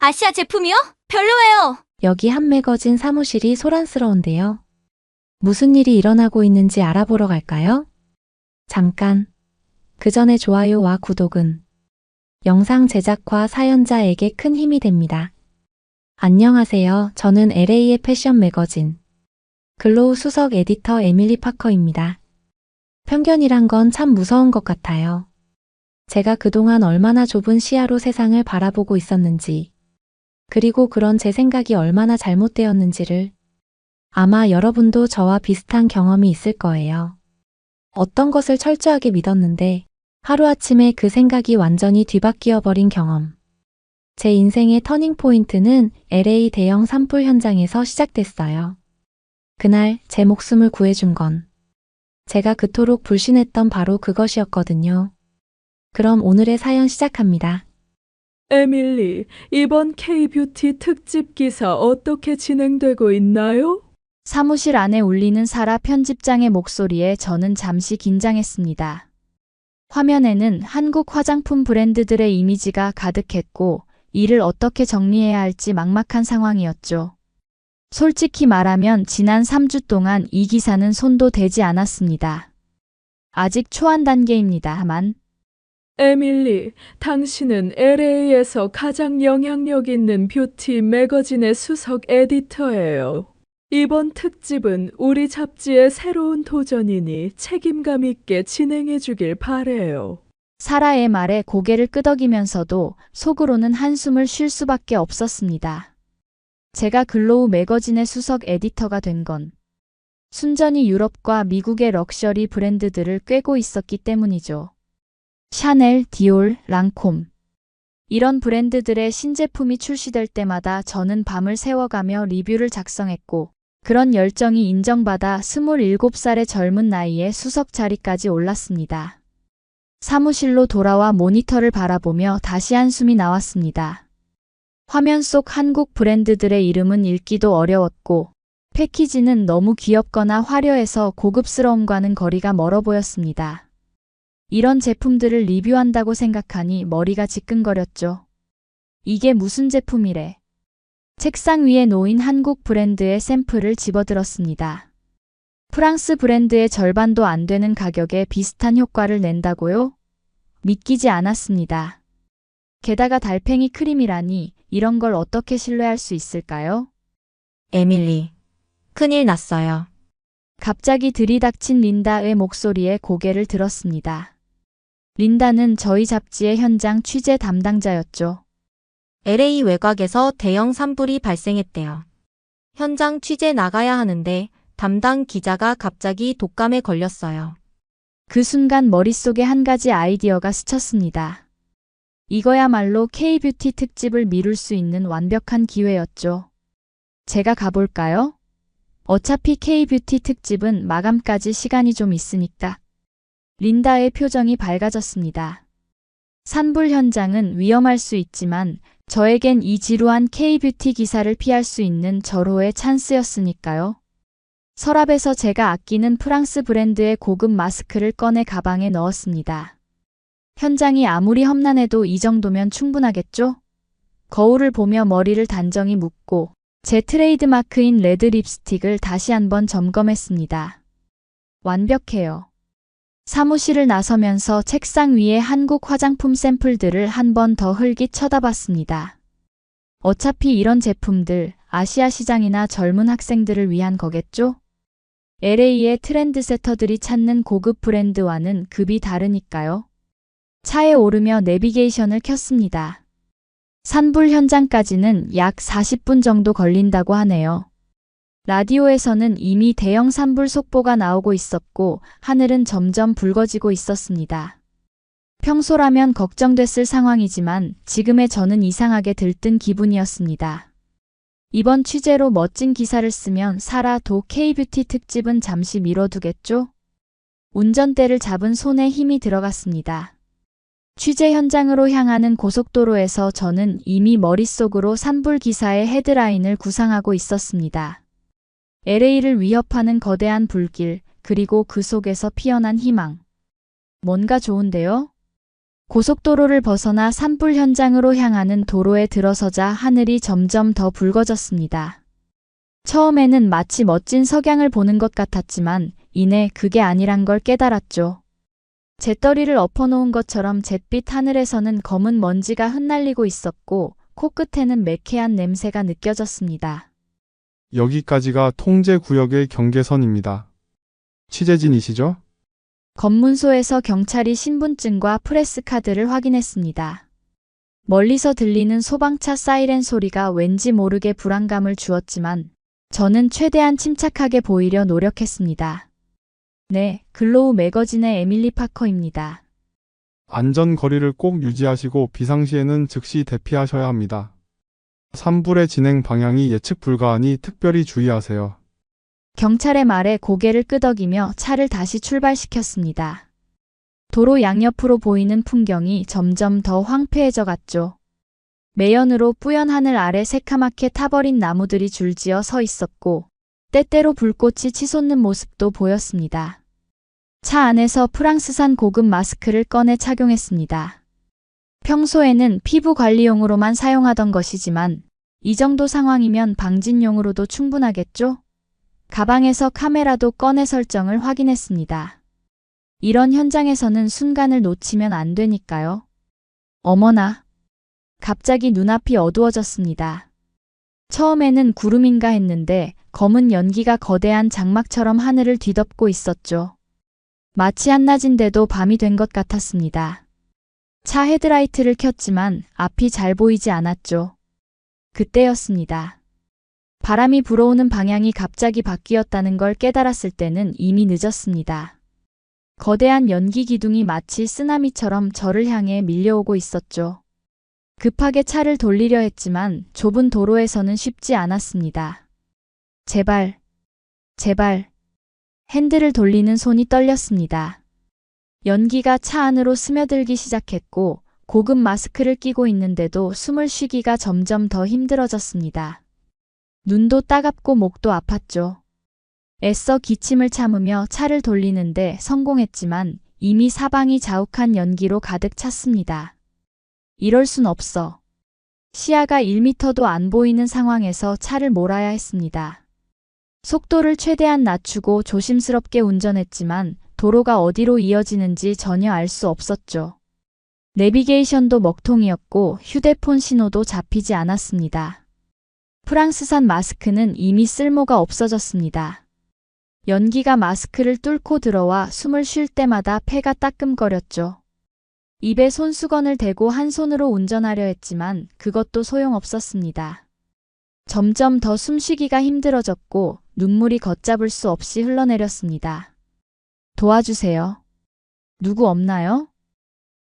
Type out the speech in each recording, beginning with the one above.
아시아 제품이요? 별로예요. 여기 한 매거진 사무실이 소란스러운데요. 무슨 일이 일어나고 있는지 알아보러 갈까요? 잠깐. 그 전에 좋아요와 구독은 영상 제작과 사연자에게 큰 힘이 됩니다. 안녕하세요. 저는 LA의 패션 매거진 글로우 수석 에디터 에밀리 파커입니다. 편견이란 건 참 무서운 것 같아요. 제가 그동안 얼마나 좁은 시야로 세상을 바라보고 있었는지, 그리고 그런 제 생각이 얼마나 잘못되었는지를 아마 여러분도 저와 비슷한 경험이 있을 거예요. 어떤 것을 철저하게 믿었는데 하루아침에 그 생각이 완전히 뒤바뀌어 버린 경험. 제 인생의 터닝포인트는 LA 대형 산불 현장에서 시작됐어요. 그날 제 목숨을 구해준 건 제가 그토록 불신했던 바로 그것이었거든요. 그럼 오늘의 사연 시작합니다. 에밀리, 이번 K-뷰티 특집 기사 어떻게 진행되고 있나요? 사무실 안에 울리는 사라 편집장의 목소리에 저는 잠시 긴장했습니다. 화면에는 한국 화장품 브랜드들의 이미지가 가득했고 이를 어떻게 정리해야 할지 막막한 상황이었죠. 솔직히 말하면 지난 3주 동안 이 기사는 손도 대지 않았습니다. 아직 초안 단계입니다만 에밀리, 당신은 LA에서 가장 영향력 있는 뷰티 매거진의 수석 에디터예요. 이번 특집은 우리 잡지의 새로운 도전이니 책임감 있게 진행해 주길 바래요. 사라의 말에 고개를 끄덕이면서도 속으로는 한숨을 쉴 수밖에 없었습니다. 제가 글로우 매거진의 수석 에디터가 된 건 순전히 유럽과 미국의 럭셔리 브랜드들을 꿰고 있었기 때문이죠. 샤넬, 디올, 랑콤. 이런 브랜드들의 신제품이 출시될 때마다 저는 밤을 새워가며 리뷰를 작성했고 그런 열정이 인정받아 27살의 젊은 나이에 수석 자리까지 올랐습니다. 사무실로 돌아와 모니터를 바라보며 다시 한숨이 나왔습니다. 화면 속 한국 브랜드들의 이름은 읽기도 어려웠고 패키지는 너무 귀엽거나 화려해서 고급스러움과는 거리가 멀어 보였습니다. 이런 제품들을 리뷰한다고 생각하니 머리가 지끈거렸죠. 이게 무슨 제품이래? 책상 위에 놓인 한국 브랜드의 샘플을 집어들었습니다. 프랑스 브랜드의 절반도 안 되는 가격에 비슷한 효과를 낸다고요? 믿기지 않았습니다. 게다가 달팽이 크림이라니 이런 걸 어떻게 신뢰할 수 있을까요? 에밀리, 큰일 났어요. 갑자기 들이닥친 린다의 목소리에 고개를 들었습니다. 린다는 저희 잡지의 현장 취재 담당자였죠. LA 외곽에서 대형 산불이 발생했대요. 현장 취재 나가야 하는데 담당 기자가 갑자기 독감에 걸렸어요. 그 순간 머릿속에 한 가지 아이디어가 스쳤습니다. 이거야말로 K-뷰티 특집을 미룰 수 있는 완벽한 기회였죠. 제가 가볼까요? 어차피 K-뷰티 특집은 마감까지 시간이 좀 있으니까. 린다의 표정이 밝아졌습니다. 산불 현장은 위험할 수 있지만 저에겐 이 지루한 K-뷰티 기사를 피할 수 있는 절호의 찬스였으니까요. 서랍에서 제가 아끼는 프랑스 브랜드의 고급 마스크를 꺼내 가방에 넣었습니다. 현장이 아무리 험난해도 이 정도면 충분하겠죠? 거울을 보며 머리를 단정히 묶고 제 트레이드마크인 레드 립스틱을 다시 한번 점검했습니다. 완벽해요. 사무실을 나서면서 책상 위에 한국 화장품 샘플들을 한 번 더 흘깃 쳐다봤습니다. 어차피 이런 제품들 아시아 시장이나 젊은 학생들을 위한 거겠죠? LA의 트렌드세터들이 찾는 고급 브랜드와는 급이 다르니까요. 차에 오르며 내비게이션을 켰습니다. 산불 현장까지는 약 40분 정도 걸린다고 하네요. 라디오에서는 이미 대형 산불 속보가 나오고 있었고 하늘은 점점 붉어지고 있었습니다. 평소라면 걱정됐을 상황이지만 지금의 저는 이상하게 들뜬 기분이었습니다. 이번 취재로 멋진 기사를 쓰면 사라도 K-뷰티 특집은 잠시 미뤄두겠죠? 운전대를 잡은 손에 힘이 들어갔습니다. 취재 현장으로 향하는 고속도로에서 저는 이미 머릿속으로 산불 기사의 헤드라인을 구상하고 있었습니다. LA를 위협하는 거대한 불길, 그리고 그 속에서 피어난 희망. 뭔가 좋은데요? 고속도로를 벗어나 산불 현장으로 향하는 도로에 들어서자 하늘이 점점 더 붉어졌습니다. 처음에는 마치 멋진 석양을 보는 것 같았지만 이내 그게 아니란 걸 깨달았죠. 재떨이를 엎어놓은 것처럼 잿빛 하늘에서는 검은 먼지가 흩날리고 있었고 코끝에는 매캐한 냄새가 느껴졌습니다. 여기까지가 통제구역의 경계선입니다. 취재진이시죠? 검문소에서 경찰이 신분증과 프레스카드를 확인했습니다. 멀리서 들리는 소방차 사이렌 소리가 왠지 모르게 불안감을 주었지만 저는 최대한 침착하게 보이려 노력했습니다. 네, 글로우 매거진의 에밀리 파커입니다. 안전거리를 꼭 유지하시고 비상시에는 즉시 대피하셔야 합니다. 산불의 진행 방향이 예측 불가하니 특별히 주의하세요. 경찰의 말에 고개를 끄덕이며 차를 다시 출발시켰습니다. 도로 양옆으로 보이는 풍경이 점점 더 황폐해져 갔죠. 매연으로 뿌연 하늘 아래 새카맣게 타버린 나무들이 줄지어 서 있었고 때때로 불꽃이 치솟는 모습도 보였습니다. 차 안에서 프랑스산 고급 마스크를 꺼내 착용했습니다. 평소에는 피부 관리용으로만 사용하던 것이지만 이 정도 상황이면 방진용으로도 충분하겠죠? 가방에서 카메라도 꺼내 설정을 확인했습니다. 이런 현장에서는 순간을 놓치면 안 되니까요. 어머나. 갑자기 눈앞이 어두워졌습니다. 처음에는 구름인가 했는데 검은 연기가 거대한 장막처럼 하늘을 뒤덮고 있었죠. 마치 한낮인데도 밤이 된 것 같았습니다. 차 헤드라이트를 켰지만 앞이 잘 보이지 않았죠. 그때였습니다. 바람이 불어오는 방향이 갑자기 바뀌었다는 걸 깨달았을 때는 이미 늦었습니다. 거대한 연기 기둥이 마치 쓰나미처럼 저를 향해 밀려오고 있었죠. 급하게 차를 돌리려 했지만 좁은 도로에서는 쉽지 않았습니다. 제발, 제발. 핸들을 돌리는 손이 떨렸습니다. 연기가 차 안으로 스며들기 시작했고 고급 마스크를 끼고 있는데도 숨을 쉬기가 점점 더 힘들어졌습니다. 눈도 따갑고 목도 아팠죠. 애써 기침을 참으며 차를 돌리는데 성공했지만 이미 사방이 자욱한 연기로 가득 찼습니다. 이럴 순 없어. 시야가 1미터도 안 보이는 상황에서 차를 몰아야 했습니다. 속도를 최대한 낮추고 조심스럽게 운전했지만 도로가 어디로 이어지는지 전혀 알 수 없었죠. 내비게이션도 먹통이었고 휴대폰 신호도 잡히지 않았습니다. 프랑스산 마스크는 이미 쓸모가 없어졌습니다. 연기가 마스크를 뚫고 들어와 숨을 쉴 때마다 폐가 따끔거렸죠. 입에 손수건을 대고 한 손으로 운전하려 했지만 그것도 소용없었습니다. 점점 더 숨쉬기가 힘들어졌고 눈물이 걷잡을 수 없이 흘러내렸습니다. 도와주세요. 누구 없나요?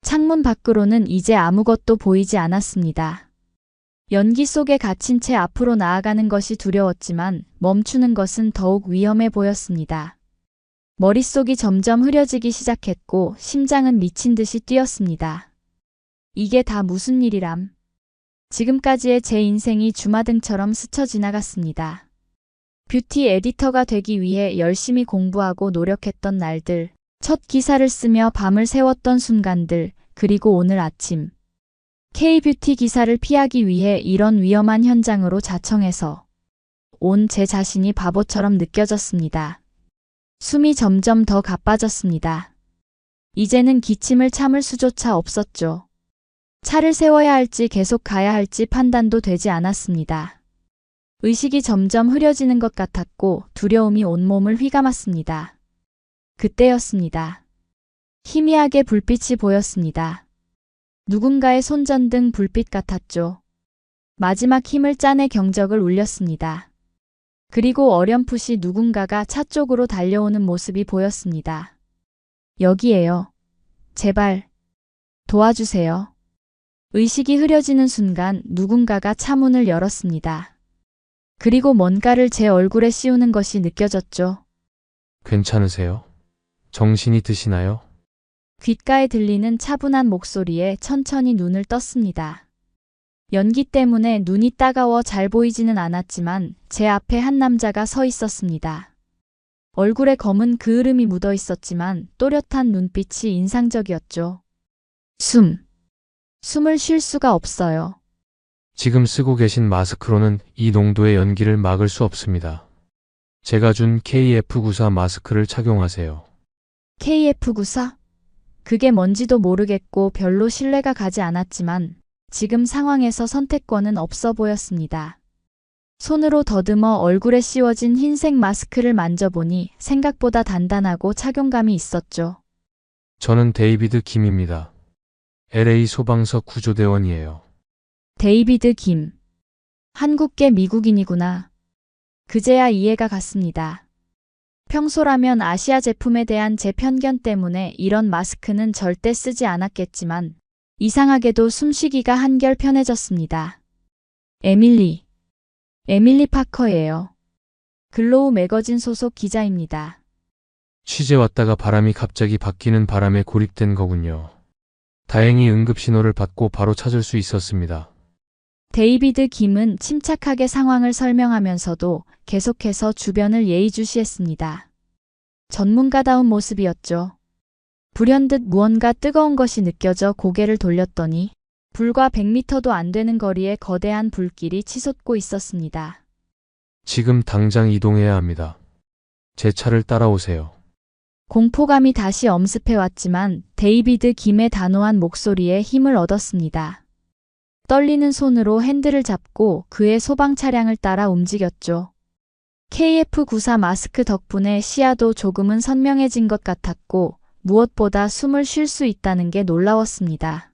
창문 밖으로는 이제 아무것도 보이지 않았습니다. 연기 속에 갇힌 채 앞으로 나아가는 것이 두려웠지만 멈추는 것은 더욱 위험해 보였습니다. 머릿속이 점점 흐려지기 시작했고 심장은 미친 듯이 뛰었습니다. 이게 다 무슨 일이람. 지금까지의 제 인생이 주마등처럼 스쳐 지나갔습니다. 뷰티 에디터가 되기 위해 열심히 공부하고 노력했던 날들, 첫 기사를 쓰며 밤을 새웠던 순간들, 그리고 오늘 아침. K뷰티 기사를 피하기 위해 이런 위험한 현장으로 자청해서 온 제 자신이 바보처럼 느껴졌습니다. 숨이 점점 더 가빠졌습니다. 이제는 기침을 참을 수조차 없었죠. 차를 세워야 할지 계속 가야 할지 판단도 되지 않았습니다. 의식이 점점 흐려지는 것 같았고 두려움이 온몸을 휘감았습니다. 그때였습니다. 희미하게 불빛이 보였습니다. 누군가의 손전등 불빛 같았죠. 마지막 힘을 짜내 경적을 울렸습니다. 그리고 어렴풋이 누군가가 차 쪽으로 달려오는 모습이 보였습니다. 여기에요. 제발 도와주세요. 의식이 흐려지는 순간 누군가가 차 문을 열었습니다. 그리고 뭔가를 제 얼굴에 씌우는 것이 느껴졌죠. 괜찮으세요? 정신이 드시나요? 귓가에 들리는 차분한 목소리에 천천히 눈을 떴습니다. 연기 때문에 눈이 따가워 잘 보이지는 않았지만 제 앞에 한 남자가 서 있었습니다. 얼굴에 검은 그을음이 묻어 있었지만 또렷한 눈빛이 인상적이었죠. 숨을 쉴 수가 없어요. 지금 쓰고 계신 마스크로는 이 농도의 연기를 막을 수 없습니다. 제가 준 KF94 마스크를 착용하세요. KF94? 그게 뭔지도 모르겠고 별로 신뢰가 가지 않았지만 지금 상황에서 선택권은 없어 보였습니다. 손으로 더듬어 얼굴에 씌워진 흰색 마스크를 만져보니 생각보다 단단하고 착용감이 있었죠. 저는 데이비드 김입니다. LA 소방서 구조대원이에요. 데이비드 김. 한국계 미국인이구나. 그제야 이해가 갔습니다. 평소라면 아시아 제품에 대한 제 편견 때문에 이런 마스크는 절대 쓰지 않았겠지만 이상하게도 숨쉬기가 한결 편해졌습니다. 에밀리 파커예요. 글로우 매거진 소속 기자입니다. 취재 왔다가 바람이 갑자기 바뀌는 바람에 고립된 거군요. 다행히 응급 신호를 받고 바로 찾을 수 있었습니다. 데이비드 김은 침착하게 상황을 설명하면서도 계속해서 주변을 예의주시했습니다. 전문가다운 모습이었죠. 불현듯 무언가 뜨거운 것이 느껴져 고개를 돌렸더니 불과 100m도 안 되는 거리에 거대한 불길이 치솟고 있었습니다. 지금 당장 이동해야 합니다. 제 차를 따라오세요. 공포감이 다시 엄습해왔지만 데이비드 김의 단호한 목소리에 힘을 얻었습니다. 떨리는 손으로 핸들을 잡고 그의 소방 차량을 따라 움직였죠. KF94 마스크 덕분에 시야도 조금은 선명해진 것 같았고 무엇보다 숨을 쉴 수 있다는 게 놀라웠습니다.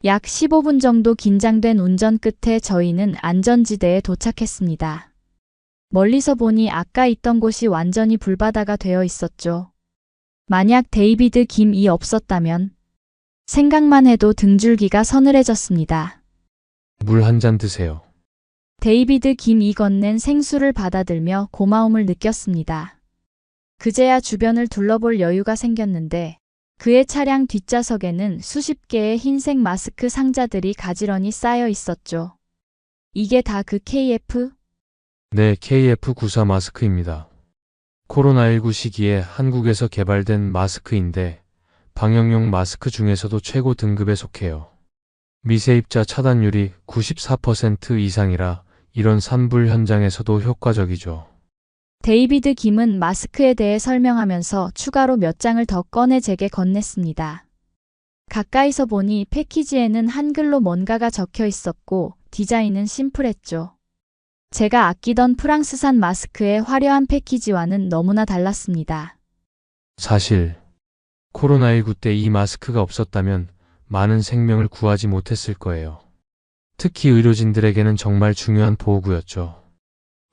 약 15분 정도 긴장된 운전 끝에 저희는 안전지대에 도착했습니다. 멀리서 보니 아까 있던 곳이 완전히 불바다가 되어 있었죠. 만약 데이비드 김이 없었다면 생각만 해도 등줄기가 서늘해졌습니다. 물 한 잔 드세요. 데이비드 김이 건넨 생수를 받아들며 고마움을 느꼈습니다. 그제야 주변을 둘러볼 여유가 생겼는데 그의 차량 뒷좌석에는 수십 개의 흰색 마스크 상자들이 가지런히 쌓여 있었죠. 이게 다 그 KF? 네, KF94 마스크입니다. 코로나19 시기에 한국에서 개발된 마스크인데 방역용 마스크 중에서도 최고 등급에 속해요. 미세입자 차단율이 94% 이상이라 이런 산불 현장에서도 효과적이죠. 데이비드 김은 마스크에 대해 설명하면서 추가로 몇 장을 더 꺼내 제게 건넸습니다. 가까이서 보니 패키지에는 한글로 뭔가가 적혀 있었고 디자인은 심플했죠. 제가 아끼던 프랑스산 마스크의 화려한 패키지와는 너무나 달랐습니다. 사실 코로나19 때 이 마스크가 없었다면 많은 생명을 구하지 못했을 거예요. 특히 의료진들에게는 정말 중요한 보호구였죠.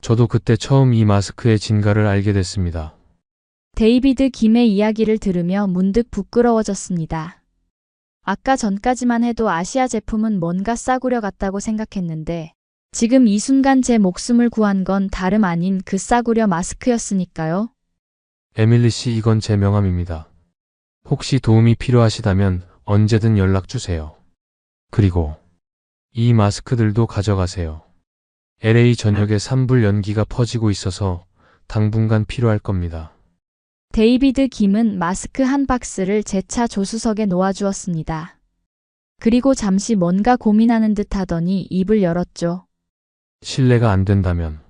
저도 그때 처음 이 마스크의 진가를 알게 됐습니다. 데이비드 김의 이야기를 들으며 문득 부끄러워졌습니다. 아까 전까지만 해도 아시아 제품은 뭔가 싸구려 같다고 생각했는데 지금 이 순간 제 목숨을 구한 건 다름 아닌 그 싸구려 마스크였으니까요. 에밀리 씨, 이건 제 명함입니다. 혹시 도움이 필요하시다면 언제든 연락 주세요. 그리고 이 마스크들도 가져가세요. LA 전역에 산불 연기가 퍼지고 있어서 당분간 필요할 겁니다. 데이비드 김은 마스크 한 박스를 제 차 조수석에 놓아주었습니다. 그리고 잠시 뭔가 고민하는 듯 하더니 입을 열었죠. 실례가 안 된다면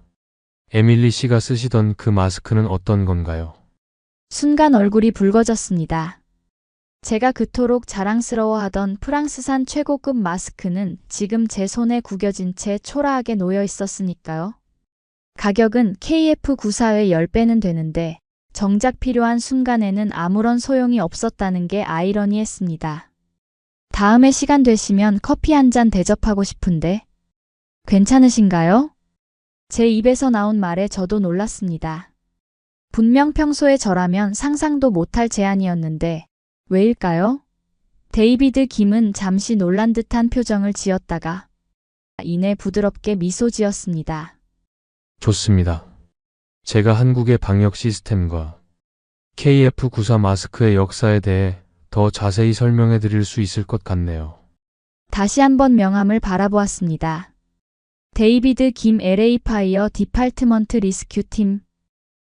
에밀리 씨가 쓰시던 그 마스크는 어떤 건가요? 순간 얼굴이 붉어졌습니다. 제가 그토록 자랑스러워하던 프랑스산 최고급 마스크는 지금 제 손에 구겨진 채 초라하게 놓여 있었으니까요. 가격은 KF94의 10배는 되는데 정작 필요한 순간에는 아무런 소용이 없었다는 게 아이러니했습니다. 다음에 시간 되시면 커피 한 잔 대접하고 싶은데 괜찮으신가요? 제 입에서 나온 말에 저도 놀랐습니다. 분명 평소에 저라면 상상도 못할 제안이었는데 왜일까요? 데이비드 김은 잠시 놀란 듯한 표정을 지었다가 이내 부드럽게 미소 지었습니다. 좋습니다. 제가 한국의 방역 시스템과 KF94 마스크의 역사에 대해 더 자세히 설명해 드릴 수 있을 것 같네요. 다시 한번 명함을 바라보았습니다. 데이비드 김 LA 파이어 디파트먼트 리스큐 팀.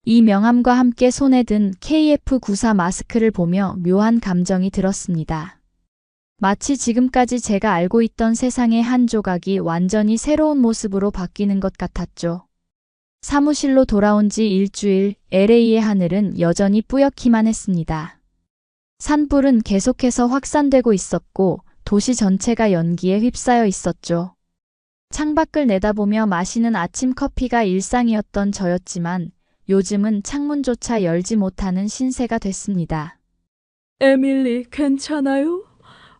이 명함과 함께 손에 든 KF94 마스크를 보며 묘한 감정이 들었습니다. 마치 지금까지 제가 알고 있던 세상의 한 조각이 완전히 새로운 모습으로 바뀌는 것 같았죠. 사무실로 돌아온 지 일주일, LA의 하늘은 여전히 뿌옇기만 했습니다. 산불은 계속해서 확산되고 있었고 도시 전체가 연기에 휩싸여 있었죠. 창밖을 내다보며 마시는 아침 커피가 일상이었던 저였지만 요즘은 창문조차 열지 못하는 신세가 됐습니다. 에밀리, 괜찮아요?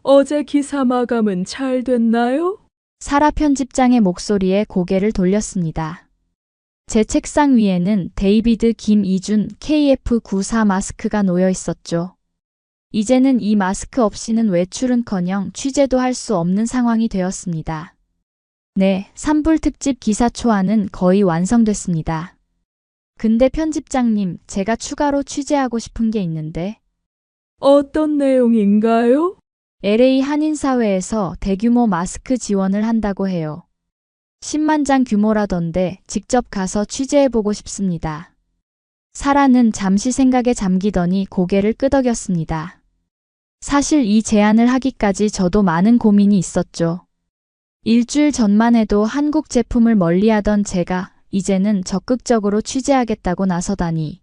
어제 기사 마감은 잘 됐나요? 사라 편집장의 목소리에 고개를 돌렸습니다. 제 책상 위에는 데이비드 김이준 KF94 마스크가 놓여 있었죠. 이제는 이 마스크 없이는 외출은커녕 취재도 할 수 없는 상황이 되었습니다. 네, 산불 특집 기사 초안은 거의 완성됐습니다. 근데 편집장님, 제가 추가로 취재하고 싶은 게 있는데. 어떤 내용인가요? LA 한인사회에서 대규모 마스크 지원을 한다고 해요. 10만 장 규모라던데 직접 가서 취재해보고 싶습니다. 사라는 잠시 생각에 잠기더니 고개를 끄덕였습니다. 사실 이 제안을 하기까지 저도 많은 고민이 있었죠. 일주일 전만 해도 한국 제품을 멀리하던 제가 이제는 적극적으로 취재하겠다고 나서다니.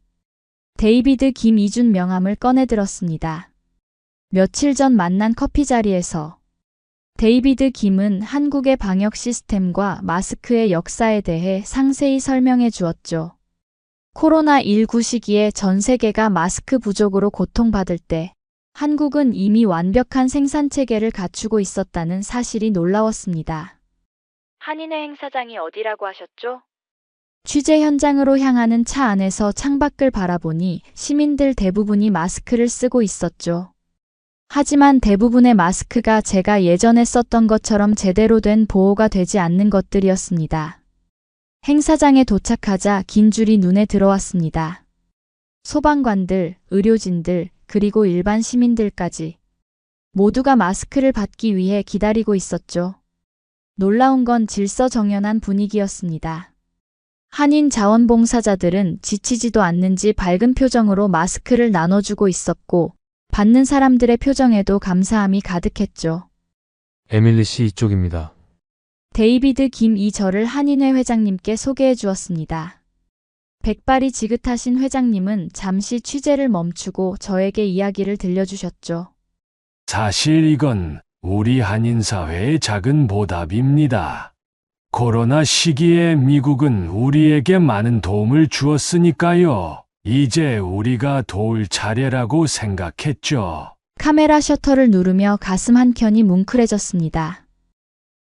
데이비드 김이준 명함을 꺼내들었습니다. 며칠 전 만난 커피 자리에서 데이비드 김은 한국의 방역 시스템과 마스크의 역사에 대해 상세히 설명해 주었죠. 코로나19 시기에 전 세계가 마스크 부족으로 고통받을 때 한국은 이미 완벽한 생산 체계를 갖추고 있었다는 사실이 놀라웠습니다. 한인회 행사장이 어디라고 하셨죠? 취재 현장으로 향하는 차 안에서 창밖을 바라보니 시민들 대부분이 마스크를 쓰고 있었죠. 하지만 대부분의 마스크가 제가 예전에 썼던 것처럼 제대로 된 보호가 되지 않는 것들이었습니다. 행사장에 도착하자 긴 줄이 눈에 들어왔습니다. 소방관들, 의료진들, 그리고 일반 시민들까지 모두가 마스크를 받기 위해 기다리고 있었죠. 놀라운 건 질서정연한 분위기였습니다. 한인 자원봉사자들은 지치지도 않는지 밝은 표정으로 마스크를 나눠주고 있었고 받는 사람들의 표정에도 감사함이 가득했죠. 에밀리 씨 이쪽입니다. 데이비드 김이 저를 한인회 회장님께 소개해 주었습니다. 백발이 지긋하신 회장님은 잠시 취재를 멈추고 저에게 이야기를 들려주셨죠. 사실 이건 우리 한인사회의 작은 보답입니다. 코로나 시기에 미국은 우리에게 많은 도움을 주었으니까요. 이제 우리가 도울 차례라고 생각했죠. 카메라 셔터를 누르며 가슴 한켠이 뭉클해졌습니다.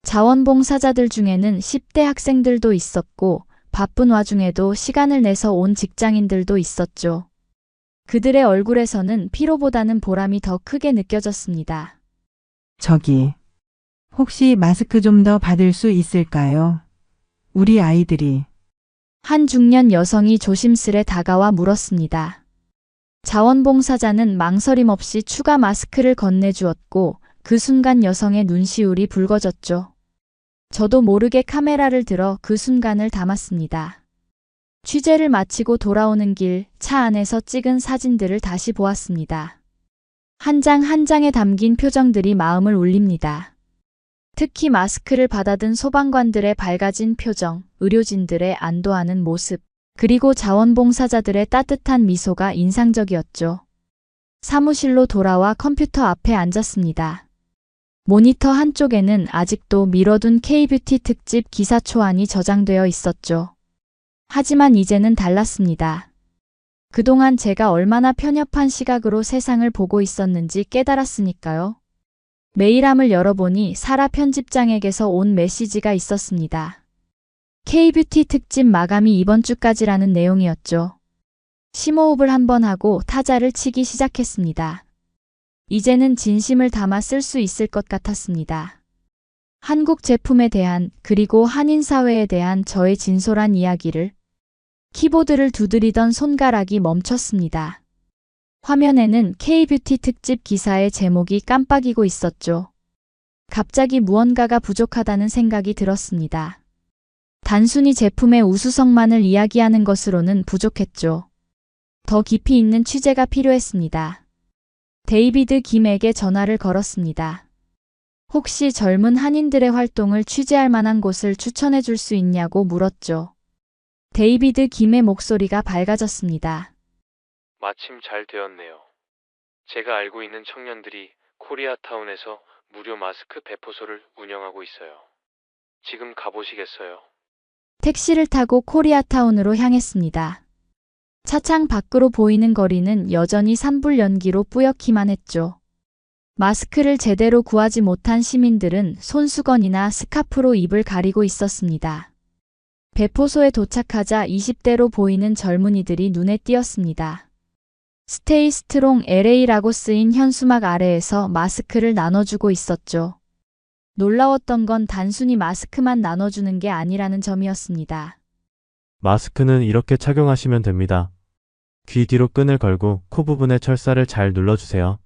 자원봉사자들 중에는 10대 학생들도 있었고 바쁜 와중에도 시간을 내서 온 직장인들도 있었죠. 그들의 얼굴에서는 피로보다는 보람이 더 크게 느껴졌습니다. 저기, 혹시 마스크 좀 더 받을 수 있을까요? 우리 아이들이. 한 중년 여성이 조심스레 다가와 물었습니다. 자원봉사자는 망설임 없이 추가 마스크를 건네주었고 그 순간 여성의 눈시울이 붉어졌죠. 저도 모르게 카메라를 들어 그 순간을 담았습니다. 취재를 마치고 돌아오는 길 차 안에서 찍은 사진들을 다시 보았습니다. 한 장 한 장에 담긴 표정들이 마음을 울립니다. 특히 마스크를 받아든 소방관들의 밝아진 표정, 의료진들의 안도하는 모습, 그리고 자원봉사자들의 따뜻한 미소가 인상적이었죠. 사무실로 돌아와 컴퓨터 앞에 앉았습니다. 모니터 한쪽에는 아직도 미뤄둔 K뷰티 특집 기사 초안이 저장되어 있었죠. 하지만 이제는 달랐습니다. 그동안 제가 얼마나 편협한 시각으로 세상을 보고 있었는지 깨달았으니까요. 메일함을 열어보니 사라 편집장에게서 온 메시지가 있었습니다. K뷰티 특집 마감이 이번 주까지라는 내용이었죠. 심호흡을 한번 하고 타자를 치기 시작했습니다. 이제는 진심을 담아 쓸 수 있을 것 같았습니다. 한국 제품에 대한 그리고 한인사회에 대한 저의 진솔한 이야기를. 키보드를 두드리던 손가락이 멈췄습니다. 화면에는 K뷰티 특집 기사의 제목이 깜빡이고 있었죠. 갑자기 무언가가 부족하다는 생각이 들었습니다. 단순히 제품의 우수성만을 이야기하는 것으로는 부족했죠. 더 깊이 있는 취재가 필요했습니다. 데이비드 김에게 전화를 걸었습니다. 혹시 젊은 한인들의 활동을 취재할 만한 곳을 추천해 줄 수 있냐고 물었죠. 데이비드 김의 목소리가 밝아졌습니다. 마침 잘 되었네요. 제가 알고 있는 청년들이 코리아타운에서 무료 마스크 배포소를 운영하고 있어요. 지금 가보시겠어요? 택시를 타고 코리아타운으로 향했습니다. 차창 밖으로 보이는 거리는 여전히 산불 연기로 뿌옇기만 했죠. 마스크를 제대로 구하지 못한 시민들은 손수건이나 스카프로 입을 가리고 있었습니다. 배포소에 도착하자 20대로 보이는 젊은이들이 눈에 띄었습니다. 스테이 스트롱 LA라고 쓰인 현수막 아래에서 마스크를 나눠주고 있었죠. 놀라웠던 건 단순히 마스크만 나눠주는 게 아니라는 점이었습니다. 마스크는 이렇게 착용하시면 됩니다. 귀 뒤로 끈을 걸고 코 부분에 철사를 잘 눌러주세요.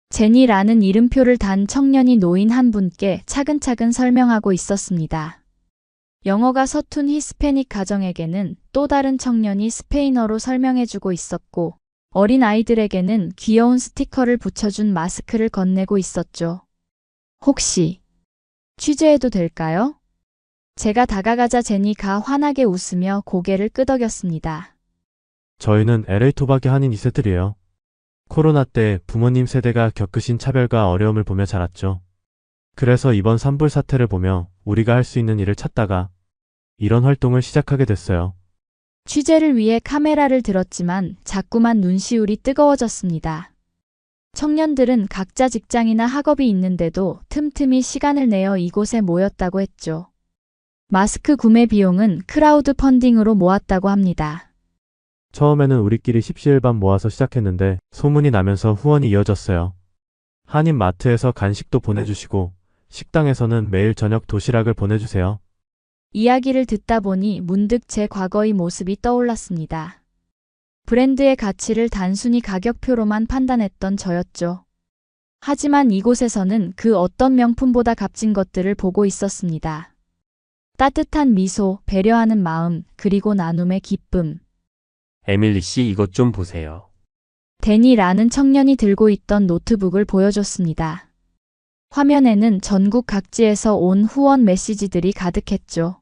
제니라는 이름표를 단 청년이 노인 한 분께 차근차근 설명하고 있었습니다. 영어가 서툰 히스패닉 가정에게는 또 다른 청년이 스페인어로 설명해주고 있었고, 어린 아이들에게는 귀여운 스티커를 붙여준 마스크를 건네고 있었죠. 혹시 취재해도 될까요? 제가 다가가자 제니가 환하게 웃으며 고개를 끄덕였습니다. 저희는 LA 토박이 한인 2세들이에요. 코로나 때 부모님 세대가 겪으신 차별과 어려움을 보며 자랐죠. 그래서 이번 산불 사태를 보며 우리가 할 수 있는 일을 찾다가 이런 활동을 시작하게 됐어요. 취재를 위해 카메라를 들었지만 자꾸만 눈시울이 뜨거워졌습니다. 청년들은 각자 직장이나 학업이 있는데도 틈틈이 시간을 내어 이곳에 모였다고 했죠. 마스크 구매 비용은 크라우드 펀딩으로 모았다고 합니다. 처음에는 우리끼리 십시일반 모아서 시작했는데 소문이 나면서 후원이 이어졌어요. 한인 마트에서 간식도 보내주시고 식당에서는 매일 저녁 도시락을 보내주세요. 이야기를 듣다 보니 문득 제 과거의 모습이 떠올랐습니다. 브랜드의 가치를 단순히 가격표로만 판단했던 저였죠. 하지만 이곳에서는 그 어떤 명품보다 값진 것들을 보고 있었습니다. 따뜻한 미소, 배려하는 마음, 그리고 나눔의 기쁨. 에밀리 씨 이것 좀 보세요. 데니라는 청년이 들고 있던 노트북을 보여줬습니다. 화면에는 전국 각지에서 온 후원 메시지들이 가득했죠.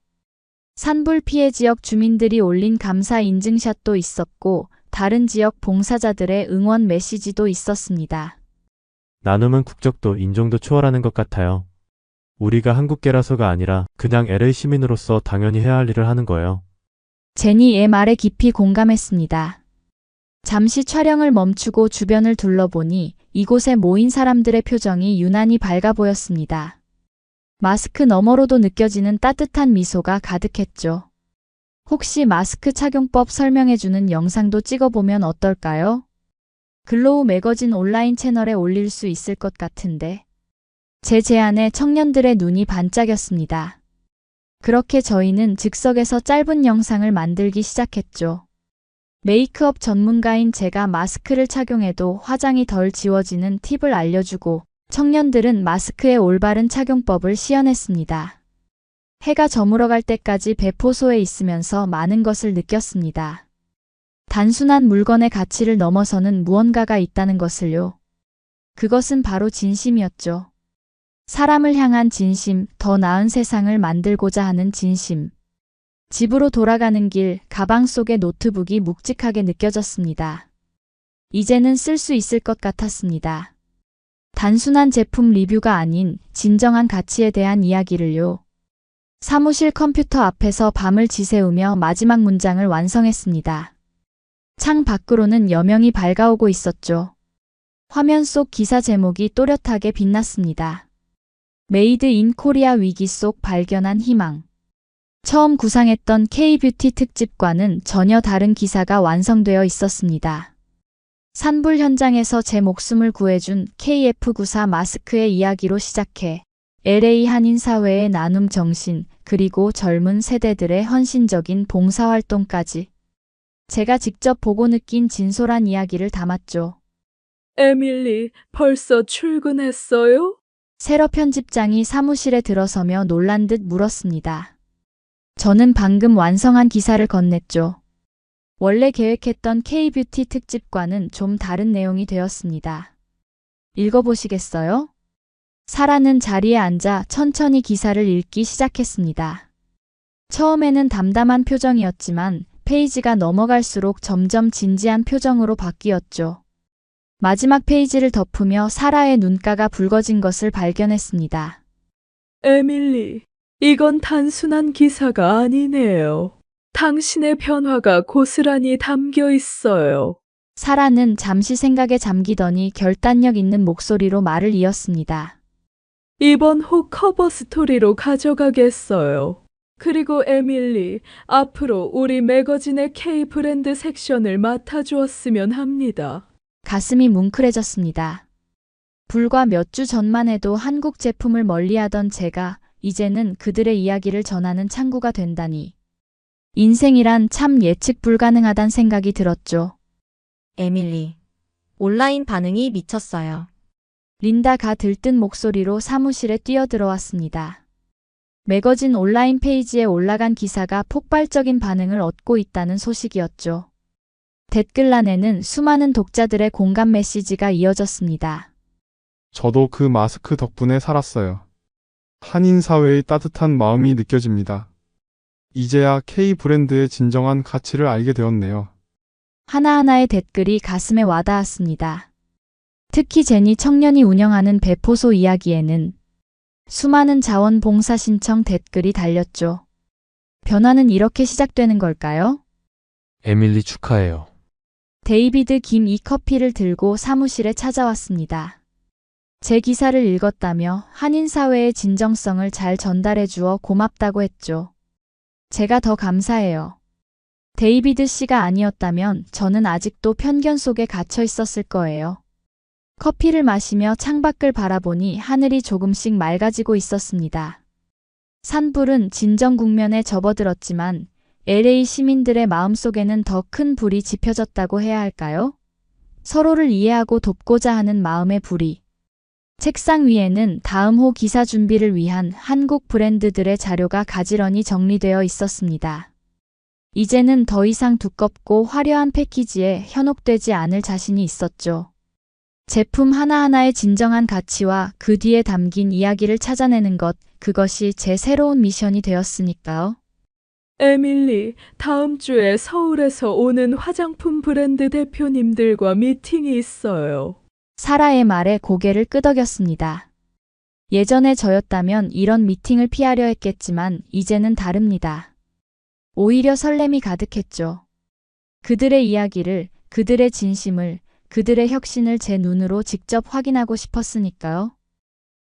산불 피해 지역 주민들이 올린 감사 인증샷도 있었고 다른 지역 봉사자들의 응원 메시지도 있었습니다. 나눔은 국적도 인종도 초월하는 것 같아요. 우리가 한국계라서가 아니라 그냥 LA 시민으로서 당연히 해야 할 일을 하는 거예요. 제니의 말에 깊이 공감했습니다. 잠시 촬영을 멈추고 주변을 둘러보니 이곳에 모인 사람들의 표정이 유난히 밝아 보였습니다. 마스크 너머로도 느껴지는 따뜻한 미소가 가득했죠. 혹시 마스크 착용법 설명해주는 영상도 찍어보면 어떨까요? 글로우 매거진 온라인 채널에 올릴 수 있을 것 같은데. 제 제안에 청년들의 눈이 반짝였습니다. 그렇게 저희는 즉석에서 짧은 영상을 만들기 시작했죠. 메이크업 전문가인 제가 마스크를 착용해도 화장이 덜 지워지는 팁을 알려주고 청년들은 마스크의 올바른 착용법을 시연했습니다. 해가 저물어갈 때까지 배포소에 있으면서 많은 것을 느꼈습니다. 단순한 물건의 가치를 넘어서는 무언가가 있다는 것을요. 그것은 바로 진심이었죠. 사람을 향한 진심, 더 나은 세상을 만들고자 하는 진심. 집으로 돌아가는 길, 가방 속의 노트북이 묵직하게 느껴졌습니다. 이제는 쓸 수 있을 것 같았습니다. 단순한 제품 리뷰가 아닌 진정한 가치에 대한 이야기를요. 사무실 컴퓨터 앞에서 밤을 지새우며 마지막 문장을 완성했습니다. 창 밖으로는 여명이 밝아오고 있었죠. 화면 속 기사 제목이 또렷하게 빛났습니다. 메이드 인 코리아 위기 속 발견한 희망. 처음 구상했던 K-뷰티 특집과는 전혀 다른 기사가 완성되어 있었습니다. 산불 현장에서 제 목숨을 구해준 KF94 마스크의 이야기로 시작해 LA 한인 사회의 나눔 정신, 그리고 젊은 세대들의 헌신적인 봉사활동까지 제가 직접 보고 느낀 진솔한 이야기를 담았죠. 에밀리, 벌써 출근했어요? 세러 편집장이 사무실에 들어서며 놀란 듯 물었습니다. 저는 방금 완성한 기사를 건넸죠. 원래 계획했던 K-뷰티 특집과는 좀 다른 내용이 되었습니다. 읽어보시겠어요? 사라는 자리에 앉아 천천히 기사를 읽기 시작했습니다. 처음에는 담담한 표정이었지만 페이지가 넘어갈수록 점점 진지한 표정으로 바뀌었죠. 마지막 페이지를 덮으며 사라의 눈가가 붉어진 것을 발견했습니다. 에밀리, 이건 단순한 기사가 아니네요. 당신의 변화가 고스란히 담겨 있어요. 사라는 잠시 생각에 잠기더니 결단력 있는 목소리로 말을 이었습니다. 이번 호 커버 스토리로 가져가겠어요. 그리고 에밀리, 앞으로 우리 매거진의 K 브랜드 섹션을 맡아주었으면 합니다. 가슴이 뭉클해졌습니다. 불과 몇 주 전만 해도 한국 제품을 멀리하던 제가 이제는 그들의 이야기를 전하는 창구가 된다니. 인생이란 참 예측 불가능하단 생각이 들었죠. 에밀리. 온라인 반응이 미쳤어요. 린다가 들뜬 목소리로 사무실에 뛰어들어왔습니다. 매거진 온라인 페이지에 올라간 기사가 폭발적인 반응을 얻고 있다는 소식이었죠. 댓글란에는 수많은 독자들의 공감 메시지가 이어졌습니다. 저도 그 마스크 덕분에 살았어요. 한인사회의 따뜻한 마음이 느껴집니다. 이제야 K 브랜드의 진정한 가치를 알게 되었네요. 하나하나의 댓글이 가슴에 와닿았습니다. 특히 제니 청년이 운영하는 배포소 이야기에는 수많은 자원봉사 신청 댓글이 달렸죠. 변화는 이렇게 시작되는 걸까요? 에밀리 축하해요. 데이비드 김 이 커피를 들고 사무실에 찾아왔습니다. 제 기사를 읽었다며 한인사회의 진정성을 잘 전달해 주어 고맙다고 했죠. 제가 더 감사해요. 데이비드 씨가 아니었다면 저는 아직도 편견 속에 갇혀 있었을 거예요. 커피를 마시며 창밖을 바라보니 하늘이 조금씩 맑아지고 있었습니다. 산불은 진정 국면에 접어들었지만 LA 시민들의 마음속에는 더 큰 불이 지펴졌다고 해야 할까요? 서로를 이해하고 돕고자 하는 마음의 불이. 책상 위에는 다음 호 기사 준비를 위한 한국 브랜드들의 자료가 가지런히 정리되어 있었습니다. 이제는 더 이상 두껍고 화려한 패키지에 현혹되지 않을 자신이 있었죠. 제품 하나하나의 진정한 가치와 그 뒤에 담긴 이야기를 찾아내는 것, 그것이 제 새로운 미션이 되었으니까요. 에밀리, 다음 주에 서울에서 오는 화장품 브랜드 대표님들과 미팅이 있어요. 사라의 말에 고개를 끄덕였습니다. 예전에 저였다면 이런 미팅을 피하려 했겠지만 이제는 다릅니다. 오히려 설렘이 가득했죠. 그들의 이야기를, 그들의 진심을, 그들의 혁신을 제 눈으로 직접 확인하고 싶었으니까요.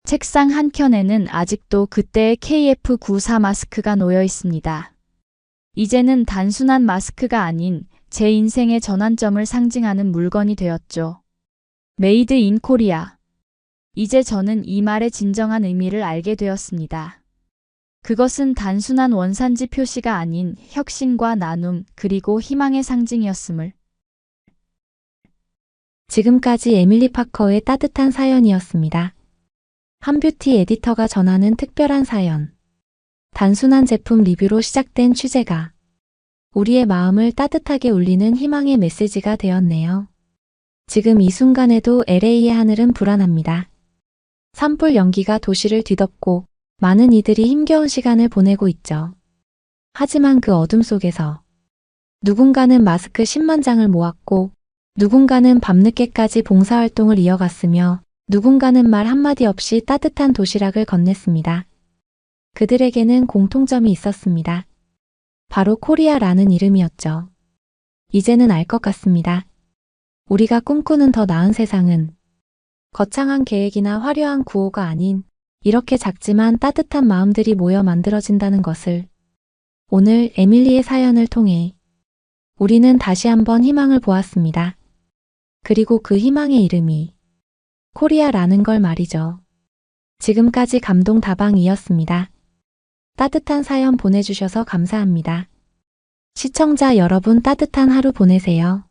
책상 한켠에는 아직도 그때의 KF94 마스크가 놓여 있습니다. 이제는 단순한 마스크가 아닌 제 인생의 전환점을 상징하는 물건이 되었죠. 메이드 인 코리아. 이제 저는 이 말의 진정한 의미를 알게 되었습니다. 그것은 단순한 원산지 표시가 아닌 혁신과 나눔 그리고 희망의 상징이었음을. 지금까지 에밀리 파커의 따뜻한 사연이었습니다. 한 뷰티 에디터가 전하는 특별한 사연. 단순한 제품 리뷰로 시작된 취재가 우리의 마음을 따뜻하게 울리는 희망의 메시지가 되었네요. 지금 이 순간에도 LA의 하늘은 불안합니다. 산불 연기가 도시를 뒤덮고 많은 이들이 힘겨운 시간을 보내고 있죠. 하지만 그 어둠 속에서 누군가는 마스크 10만 장을 모았고 누군가는 밤늦게까지 봉사활동을 이어갔으며 누군가는 말 한마디 없이 따뜻한 도시락을 건넸습니다. 그들에게는 공통점이 있었습니다. 바로 코리아라는 이름이었죠. 이제는 알 것 같습니다. 우리가 꿈꾸는 더 나은 세상은 거창한 계획이나 화려한 구호가 아닌 이렇게 작지만 따뜻한 마음들이 모여 만들어진다는 것을 오늘 에밀리의 사연을 통해 우리는 다시 한번 희망을 보았습니다. 그리고 그 희망의 이름이 코리아라는 걸 말이죠. 지금까지 감동 다방이었습니다. 따뜻한 사연 보내주셔서 감사합니다. 시청자 여러분 따뜻한 하루 보내세요.